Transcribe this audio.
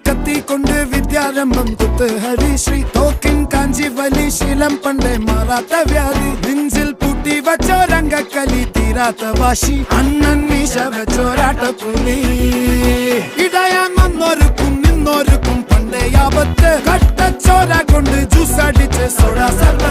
കത്തി കൊണ്ട് വിദ്യാരംഭം കുത്ത് ഹരിശ്രീ തോക്കിൻ കാഞ്ചി വലി ശീലം പണ്ടേ മാറാത്ത വ്യാധി നെഞ്ചിൽ പൂട്ടി വച്ചോരംഗക്കലി തീരാത്ത വാശി അണ്ണൻ മീശ വെച്ചോരാട്ട പുലി ഇടയാൻ വന്നോർക്കും നിന്നോർക്കും പണ്ടേ ആപത്ത് കട്ടച്ചോര കൊണ്ട് ജ്യൂസ് അടിച്ച് സോഡ സർവ